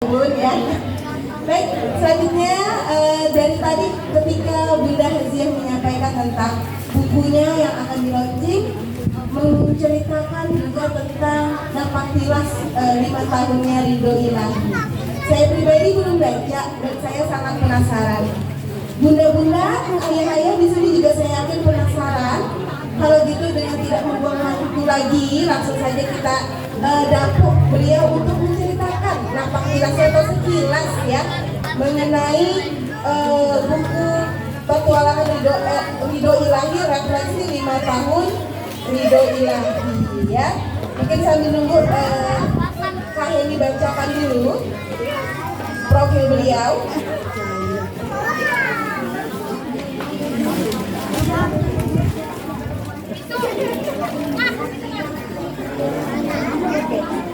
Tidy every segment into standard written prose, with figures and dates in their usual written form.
Ya. Baik, selanjutnya dari tadi ketika Bunda Haziah menyampaikan tentang bukunya yang akan di-launching, menceritakan juga tentang dampak tilas 5 tahunnya Ridho Ilahi. Saya pribadi belum baca dan saya sangat penasaran. Bunda-bunda, ayah-ayah di sini juga saya yakin penasaran. Kalau gitu dengan tidak membuang waktu lagi, langsung saja kita dapuk beliau untuk menceritakan nampak tilasnya atau sekilas ya mengenai buku petualangan Ridho Ilahi, refleksi 5 tahun Ridho Ilahi ya. Mungkin sambil nunggu Kak Heni bacakan dulu profil beliau.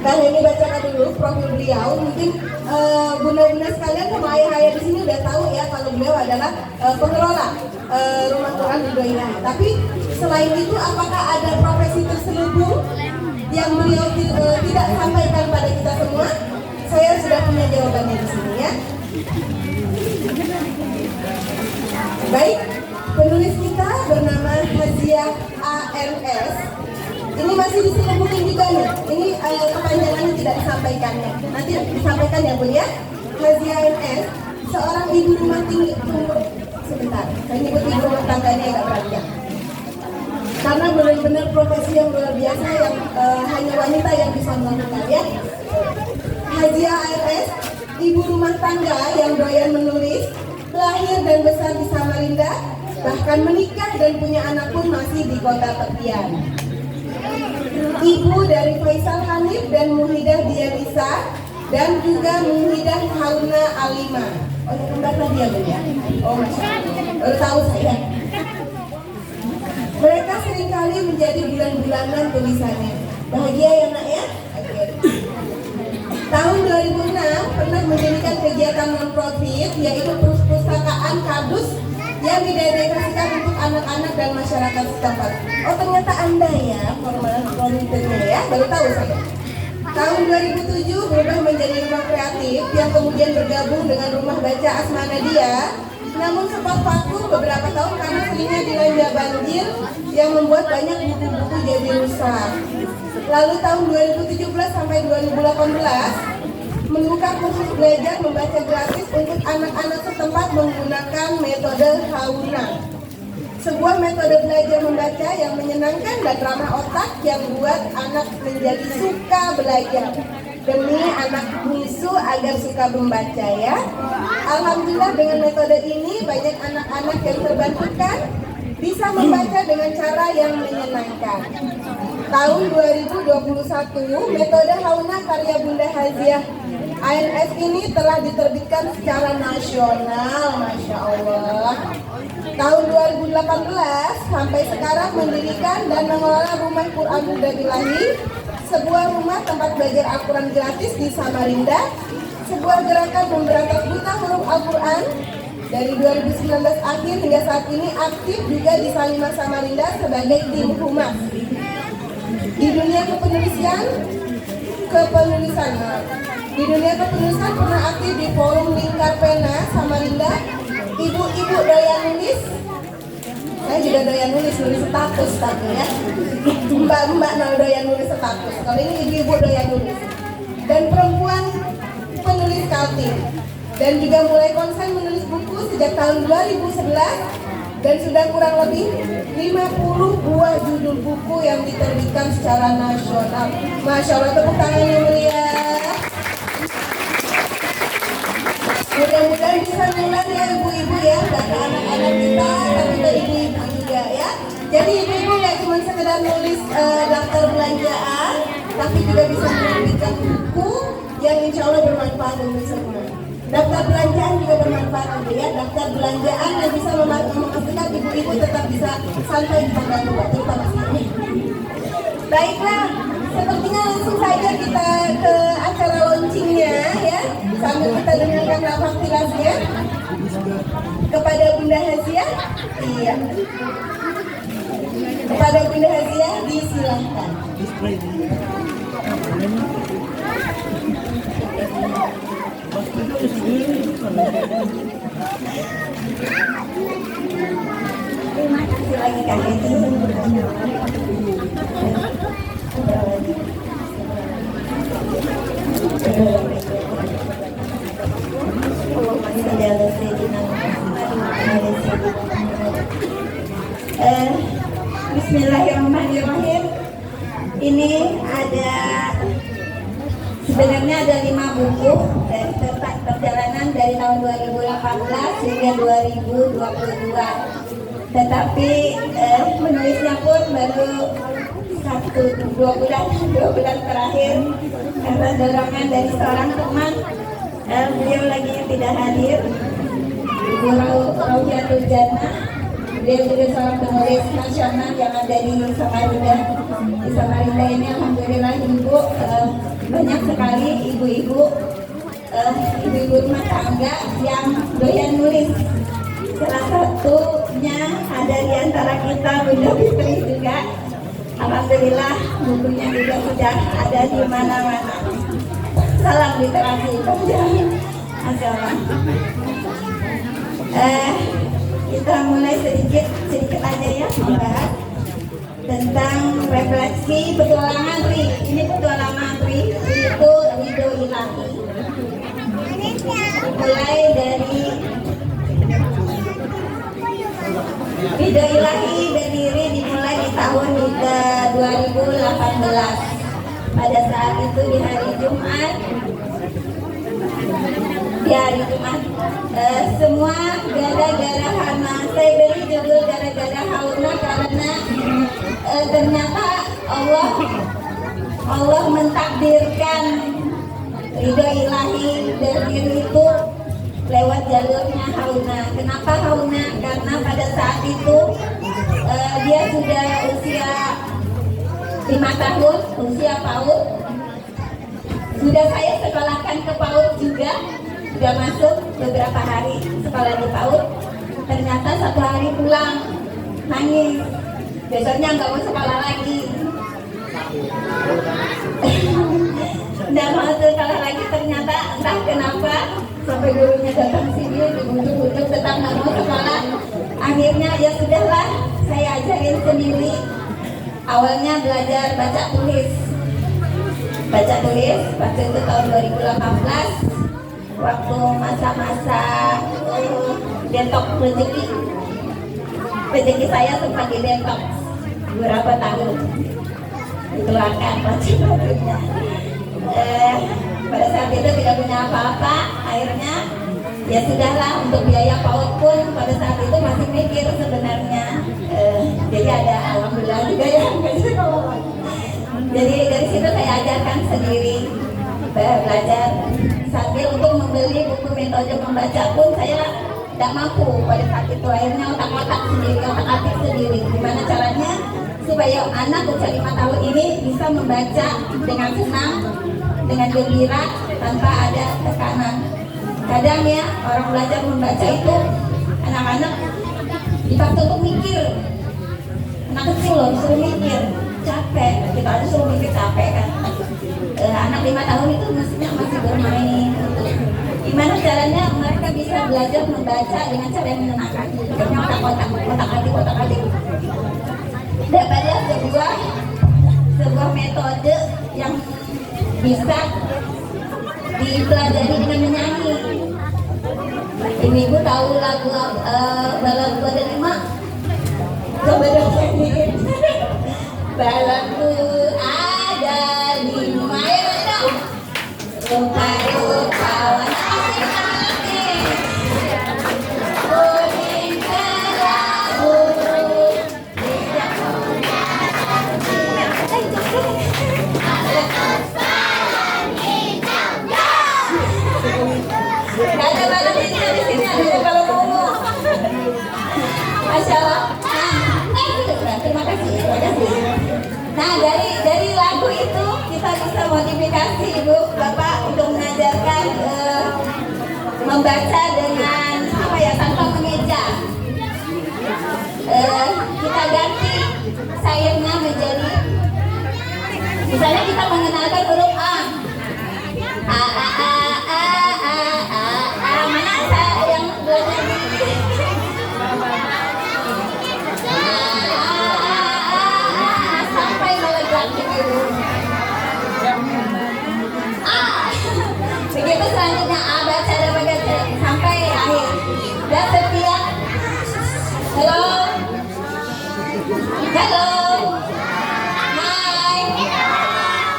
Kak Heni bacakan dulu profil beliau. Mungkin bunda-bunda sekalian sama ayah-ayah di sini udah tahu ya kalau beliau adalah pengelola Rumah Quran Ridho Ilahi. Tapi selain itu, apakah ada profesi terselubung yang beliau tidak sampaikan pada kita semua? Saya sudah punya jawabannya di sini ya. Baik, penulis kita bernama Haziah ANS. Ini masih diselubungin juga nih. Ini kepanjangannya tidak disampaikannya. Nanti disampaikan ya Bu ya. Haziah ANS, seorang ibu rumah tangga. Sebentar, saya nyebut ibu rumah tangganya agak berat ya. Karena benar-benar profesi yang luar biasa yang hanya wanita yang bisa melakukan ya. Haziah ANS, ibu rumah tangga yang doyan menulis, lahir dan besar di Samarinda, bahkan menikah dan punya anak pun masih di kota tepian. Ibu dari Faisal Hanif dan Muhidah Dianisa dan juga Muhidah Hauna Alima. Oh, kembar tadi ya Bu ya? Oh, baru tahu saya. Mereka seringkali menjadi bulan-bulanan tulisannya. Bahagia ya nak ya? Okay. Tahun 2006 pernah mendirikan kegiatan non-profit yaitu perpustakaan kardus yang didedikasikan untuk anak-anak dan masyarakat setempat. Oh ternyata Anda ya volunteernya ya, baru tahu saya. Tahun 2007 berubah menjadi rumah kreatif yang kemudian bergabung dengan rumah baca Asma Nadia. Namun sempat vakum beberapa tahun karena seringnya dilanda banjir yang membuat banyak buku-buku jadi rusak. Lalu tahun 2017 sampai 2018 membuka kursus belajar membaca gratis untuk anak-anak setempat menggunakan metode Hauna. Sebuah metode belajar membaca yang menyenangkan dan ramah otak yang buat anak menjadi suka belajar. Demi anak bisu agar suka membaca ya. Alhamdulillah dengan metode ini banyak anak-anak yang terbantukan bisa membaca dengan cara yang menyenangkan. Tahun 2021 metode Hauna karya Bunda Haziah ANS ini telah diterbitkan secara nasional, Masya Allah. Tahun 2018 sampai sekarang mendirikan dan mengelola Rumah Quran Ridho Ilahi, sebuah rumah tempat belajar Al-Quran gratis di Samarinda, sebuah gerakan memberantas buta huruf Al-Quran. Dari 2019 akhir hingga saat ini aktif juga di Salimah Samarinda sebagai tim humas. Di dunia kepenulisan pernah aktif di forum Lingkar Pena Samarinda, ibu-ibu doyan nulis. Saya juga doyan nulis status tapi ya. Mbak doyan nulis status. Kalau ini ibu-ibu doyan nulis. Dan perempuan penulis Kaltim. Dan juga mulai konsen menulis buku sejak tahun 2011 dan sudah kurang lebih 50 buah judul buku yang diterbitkan secara nasional. Masya Allah, tepuk tangan yang mulia. Mudah-mudahan bisa nular ya ibu-ibu ya, dan anak-anak kita, tapi ke ibu-ibu juga ya. Jadi ibu-ibu nggak cuma sekedar nulis daftar belanjaan, tapi juga bisa menerbitkan buku yang insya Allah bermanfaat untuk semua. Daftar belanjaan juga bermanfaat ya. Daftar belanjaan yang bisa memastikan ibu-ibu tetap bisa santai di tanggal 2, terutama sekali. Baiklah, sepertinya langsung saja kita ke acara launchingnya ya. Sambil kita dengarkan nafas tilasnya kepada Bunda Haziah. Iya. Kepada Bunda Haziah disilahkan. Terima kasih lagi Kak Edi. Bismillahirrahmanirrahim. Ini sebenarnya ada 5 buku dari tentang perjalanan dari tahun 2018 hingga 2022. Tetapi menulisnya pun baru 2 bulan terakhir karena dorongan dari seorang teman. Beliau lagi tidak hadir, Ibu Rauhiatul Jannah. Beliau juga seorang penulis nasional yang ada di Samarinda. Di Samarinda ini alhamdulillah Ibu banyak sekali ibu-ibu rumah tangga yang doyan nulis. Salah satunya ada di antara kita Bunda Fitri juga. Alhamdulillah bukunya juga sudah ada di mana-mana. Salam literasi Masya Allah. Kita mulai sedikit aja ya membahas tentang refleksi petualangan Ri. Ini petualangan Ri itu ridho ilahi. Mulai dari ridho ilahi berdiri dimulai di tahun 2018. Pada saat itu di hari Jumat, semua gara-gara Hana. Saya beri judul gara-gara Hauna karena ternyata Allah mentakdirkan ridho ilahi berdiri itu lewat jalurnya Hauna. Kenapa Hauna? Karena pada saat itu dia sudah usia 5 tahun, usia PAUD. Sudah saya sekolahkan ke PAUD juga, sudah masuk beberapa hari sekolah di PAUD. Ternyata satu hari pulang nangis, besoknya nggak mau sekolah lagi. Nggak mau sekolah lagi, ternyata entah kenapa sampai gurunya datang sini dibujuk-bujuk tetap nggak mau sekolah. Akhirnya ya sudahlah, saya ajarin sendiri. Awalnya belajar baca tulis waktu itu tahun 2018, waktu masa-masa detox rezeki saya sempat di detox beberapa tahun, dikeluarkan wajib-wajibnya. Pada saat itu tidak punya apa-apa, akhirnya ya sudahlah, untuk biaya PAUD pun pada saat itu masih mikir sebenarnya. Jadi ada alhamdulillah juga ya. Jadi dari situ saya ajarkan sendiri belajar, sambil untuk membeli buku metode membaca pun saya tidak mampu pada saat itu. Akhirnya otak-atik sendiri gimana caranya supaya anak usia 5 tahun ini bisa membaca dengan senang, dengan gembira, tanpa ada tekanan. Kadang ya orang belajar membaca itu anak-anak dipaksa untuk mikir. Anak kecil loh disuruh mikir, capek. Kita aja suruh mikir capek kan. Anak 5 tahun itu mestinya masih bermain. Gimana caranya mereka bisa belajar membaca dengan cara yang menyenangkan? Karena otak-atik. Daripada sebuah metode yang bisa dipelajari dengan menyanyi. Ibu tahu lagu Baladu Ada 5? Coba dong nyanyiin. Baladu ada 5, ya dong. Rupa-rupa warna-warni, kuning kelabu, tidak muda. Gak ada balon ini, di sini ada balon ungu. Masya Allah. Terima kasih. Nah dari lagu itu kita bisa modifikasi Ibu Bapak untuk mengajarkan membaca dengan tanpa mengeja. Kita ganti sayangnya menjadi, misalnya kita mengenalkan huruf A. Mana Halo. Halo. Hai.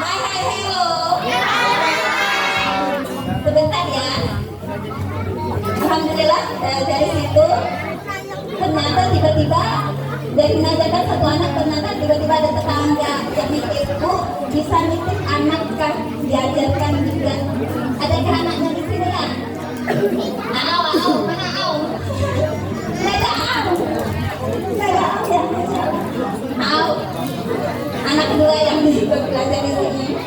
Hai, hai, hello. Sebentar ya. Alhamdulillah dari situ ternyata tiba-tiba dari mengajarkan satu anak, ternyata tiba-tiba ada tetangga yang mikir, Bu, bisa nitip anak kan diajarkan juga. Adakah anaknya di sini ya? Mana au? Nggak ada au ya? Au. Anak kedua yang belajar di sini.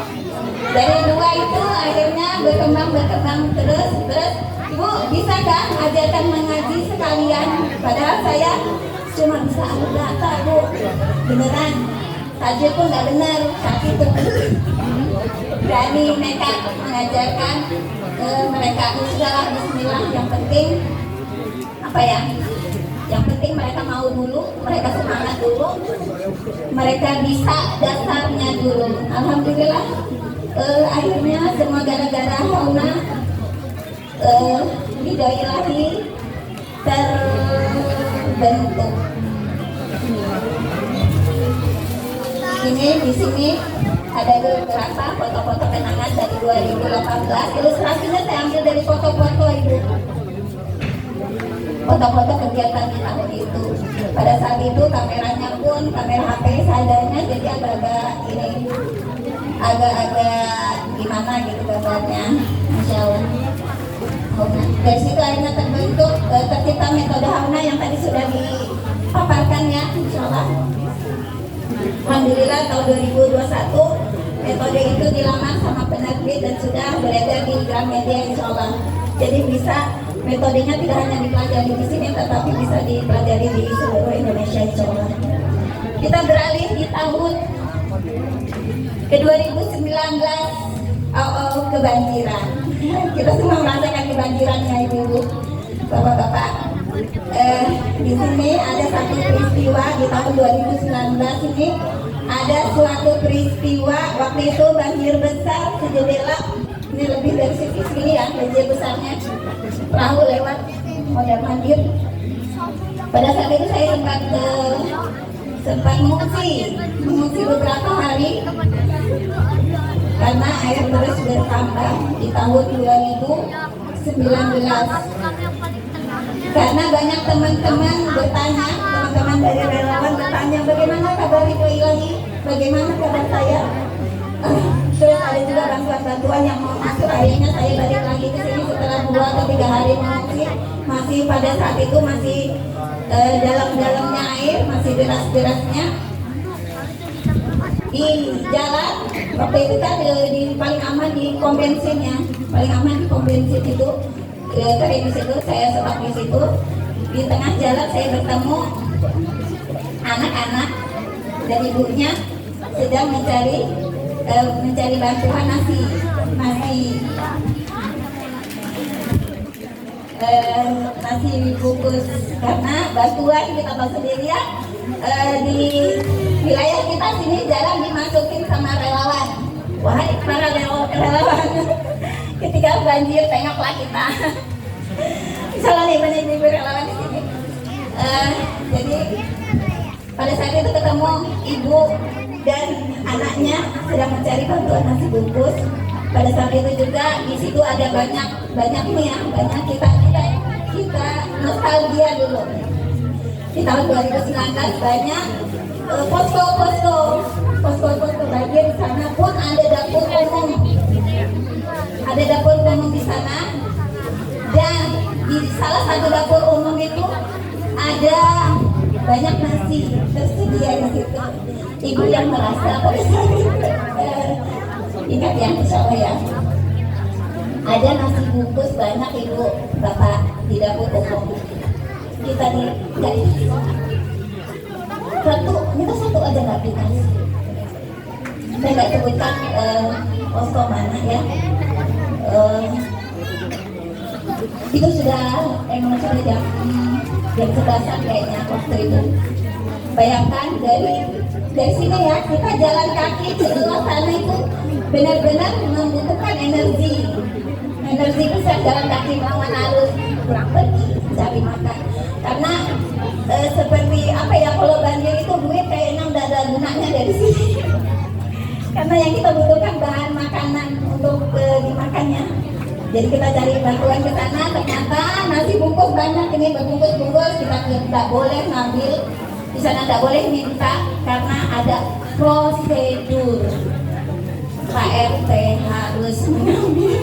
Dari dua itu akhirnya berkembang terus Bu, bisa kan ajarkan mengaji sekalian? Padahal saya cuma bisa alif data, Bu. Beneran, tajwid pun nggak benar saat itu. Berani mereka mengajarkan mereka. Sudahlah, bismillah. Yang penting apa ya? Yang penting mereka mau dulu, mereka semangat dulu, mereka bisa dasarnya dulu. Alhamdulillah, akhirnya semua gara-gara Hauna ridho ilahi terbentuk. Ini di sini ada beberapa foto-foto kenangan dari 2018. Ilustrasinya saya ambil dari foto-foto Ibu. Foto-foto kegiatan di tahun itu. Pada saat itu kameranya pun kamera HP seadanya, jadi agak-agak gimana gitu gambarnya. Masya Allah. Dari situ akhirnya terbentuk tercipta metode Hauna yang tadi sudah dipaparkan ya, insya Allah. Alhamdulillah tahun 2021 metode itu dilamar sama penerbit dan sudah beredar di Gramedia, insya Allah. Jadi bisa metodenya tidak hanya dipelajari di sini, tetapi bisa dipelajari di seluruh Indonesia, insya Allah. Kita beralih di tahun ke 2019. Kebanjiran. Kita semua merasakan kebanjirannya Ibu-ibu, Bapak-bapak. Di sini ada satu peristiwa di tahun 2019 ini, ada suatu peristiwa waktu itu banjir besar sejendela, ini lebih dari segini ya banjir besarnya, perahu lewat modal banjir. Pada saat itu saya sempat mengungsi beberapa hari karena air terus bertambah di tahun 2019. Karena banyak teman-teman bertanya, teman-teman dari relawan bertanya, bagaimana kabar Ridho Ilahi, bagaimana kabar saya. Terus ada juga bantuan-bantuan yang mau masuk. Akhirnya saya balik lagi ke sini setelah 2 atau 3 hari mengungsi. Masih pada saat itu masih dalam-dalamnya air, masih deras-derasnya. Di jalan waktu itu kan paling aman di pom bensin ya, paling aman di pom bensin itu kering di situ. Saya stop di situ. Di tengah jalan saya bertemu anak-anak dan ibunya sedang mencari bantuan nasi bungkus, karena bantuan kita tahu sendiri ya, di wilayah kita sini jarang dimasukin sama relawan. Wahai para relawan, ketika banjir tengoklah kita. Misalnya nih banyak ibu relawan di sini. Jadi pada saat itu ketemu ibu dan anaknya sedang mencari bantuan nasi bungkus. Pada saat itu juga di situ ada banyak kita nostalgia dulu. Di tahun 2019 banyak posko banjir. Di sana pun ada dapur umum di sana, dan di salah satu dapur umum itu ada banyak nasi tersedia di situ. Ibu yang merasa pada saat itu ingat ya, insya Allah ya, ada nasi bungkus banyak Ibu Bapak di dapur umum. Kita satu aja nggak dikasih. Saya nggak sebutkan posko mana ya. Itu sudah jam 11-an kayaknya waktu itu. Bayangkan dari sini ya, kita jalan kaki ke luar sana itu benar-benar membutuhkan energi besar. Jalan kaki melawan arus, pulang pergi cari makan, karena seperti apa ya, kalau banjir itu duit kayaknya udah ada gunanya dari sini. Karena yang kita butuhkan bahan makanan untuk dimakannya. Jadi kita cari bantuan ke sana, ternyata nasi bungkus banyak, ini berbungkus-bungkus, kita tidak boleh ngambil di sana, tidak boleh minta karena ada prosedur. Pak RT harus mengambil,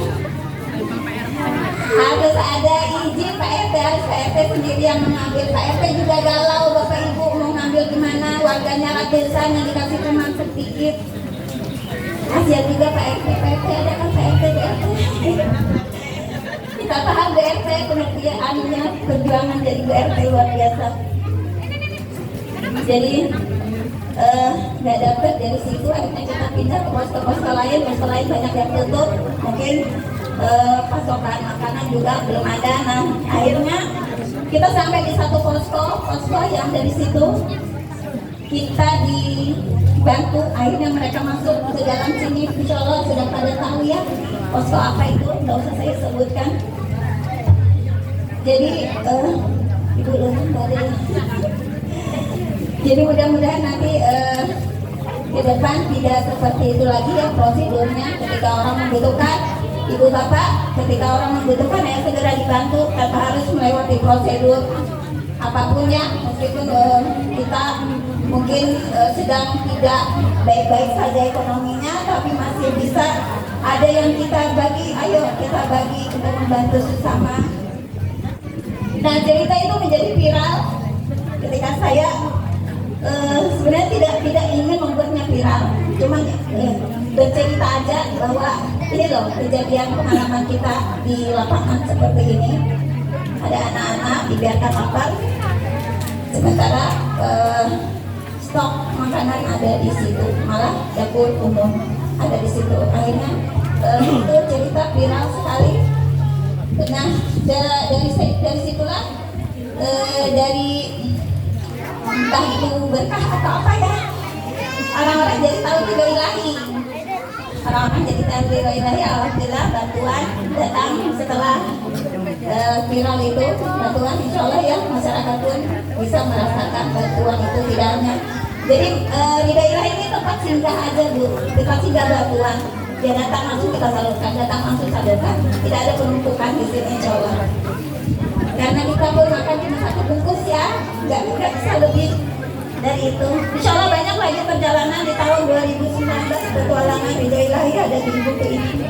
harus ada izin Pak RT, harus Pak RT sendiri yang mengambil. Pak RT juga galau, Bapak Ibu mau ngambil gimana, warganya ratusan yang dikasih cuma sedikit. Kasihan juga Pak RT, ada kan Pak RT, BRT. Kita paham BRT, pengertiannya perjuangan jadi BRT luar biasa. Jadi nggak dapet dari situ, akhirnya kita pindah ke posko lain banyak yang tutup, mungkin pasokan makanan juga belum ada. Nah akhirnya kita sampai di satu posko yang dari situ kita dibantu, akhirnya mereka masuk ke dalam sini. Insya Allah sudah pada tahu ya posko apa itu, nggak usah saya sebutkan. Jadi ibu jadi mudah-mudahan nanti ke depan tidak seperti itu lagi ya prosedurnya. Ketika orang membutuhkan, ibu bapak, ketika orang membutuhkan ya segera dibantu tanpa harus melewati prosedur apapun ya. Meskipun kita mungkin sedang tidak baik-baik saja ekonominya, tapi masih bisa ada yang kita bagi. Ayo kita bagi untuk membantu sesama. Nah cerita itu menjadi viral ketika saya sebenarnya tidak ingin membuatnya viral, cuman bercerita aja bahwa ini loh kejadian pengalaman kita di lapangan seperti ini. Ada anak-anak dibiarkan lapar, sementara stok makanan ada di situ, malah dapur umum ada di situ. Akhirnya itu cerita viral sekali. Nah dari situlah dari entah itu berkah atau apa ya, orang-orang jadi tahu ridho ilahi. Orang-orang jadi tahu ridho ilahi. Alhamdulillah bantuan datang setelah viral itu. Bantuan insya Allah ya masyarakat pun bisa merasakan bantuan itu tidak hanya. Jadi ridho ilahi ini tempat singgah aja Bu, tempat singgah bantuan. Dia datang langsung kita salurkan, datang langsung salurkan. Tidak ada penumpukan di sini insya Allah. Karena kita pun makan cuma satu bungkus ya, nggak bisa lebih dari itu. Insya Allah banyak lagi perjalanan di tahun 2019, petualangan ridho ilahi ada di buku ini.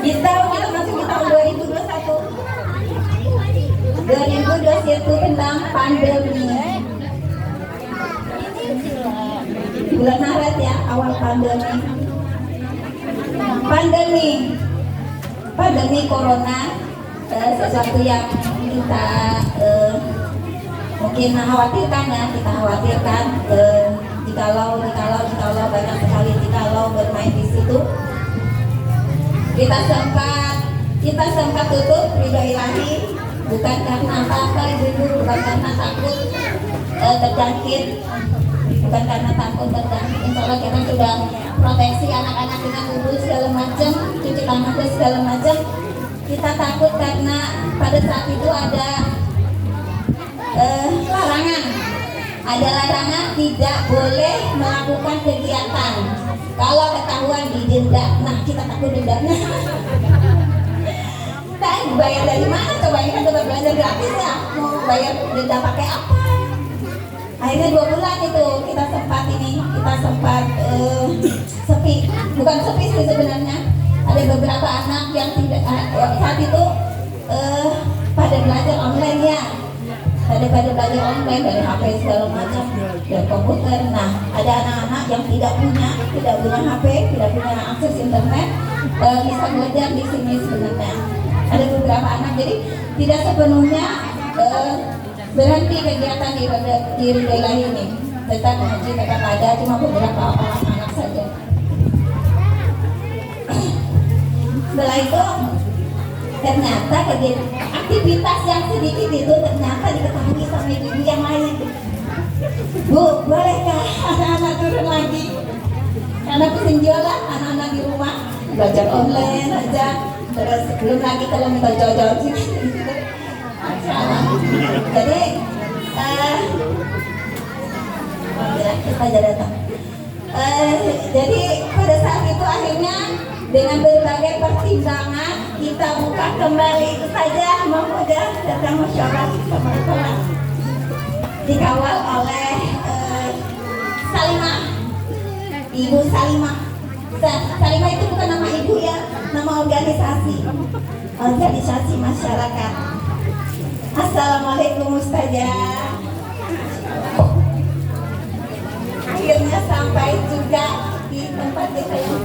Kita masuk di tahun 2021 tentang pandemi. Bulan Maret ya, awal pandemi corona, sesuatu yang kita mungkin khawatirkan ya, kita khawatirkan jikalau banyak sekali jikalau bermain di situ. Kita sempat tutup ridho ilahi, bukan karena apa-apa ibu, bukan karena takut terjangkit, bukan karena takut terjangkit. Insya Allah kita sudah proteksi anak-anak dengan wudhu segala macam, cuci tangan dan segala macam. Kita takut karena pada saat itu ada larangan tidak boleh melakukan kegiatan. Kalau ketahuan didenda, nah kita takut dendanya. Kita bayar dari mana? Coba ini kan coba belajar gratis ya, mau bayar denda pakai apa? Akhirnya 2 bulan itu kita sempat sepi, bukan sepi sih sebenarnya. Ada beberapa anak yang tidak saat itu pada belajar online ya, pada belajar online dari HP segala macam, dari komputer. Nah ada anak-anak yang tidak punya HP, tidak punya akses internet, bisa belajar di sini sebenarnya. Ada beberapa anak, jadi tidak sepenuhnya berhenti kegiatan di ridho ilahi ini. Tetap mengaji, tetap ada, cuma beberapa orang anak saja. Setelah itu ternyata aktivitas yang sedikit itu ternyata diketahui sama ibu yang lain. Bu, bolehkah anak-anak turun lagi? Karena penjualan anak-anak di rumah belajar online aja. Terus belum lagi kalau minta jauh-jauh sini. Masya Allah. Jadi kita aja datang. Jadi pada saat itu akhirnya dengan berbagai pertimbangan kita buka kembali saja memudah datang musyawarah teman-teman dikawal oleh Salimah, Ibu Salimah. Salimah itu bukan nama ibu ya, nama organisasi masyarakat. Assalamualaikum Ustazah. Akhirnya sampai juga di tempat kita yang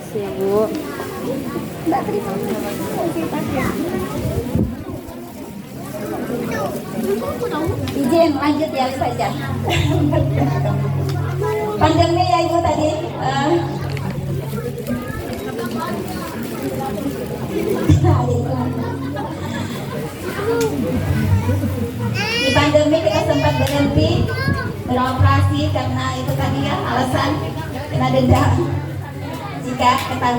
siap Bu. Mbak terima izin lanjut ya saja. Pandemi ya Ibu tadi di pandemi kita sempat berhenti beroperasi karena itu tadi ya alasan kena denda jika ketahuan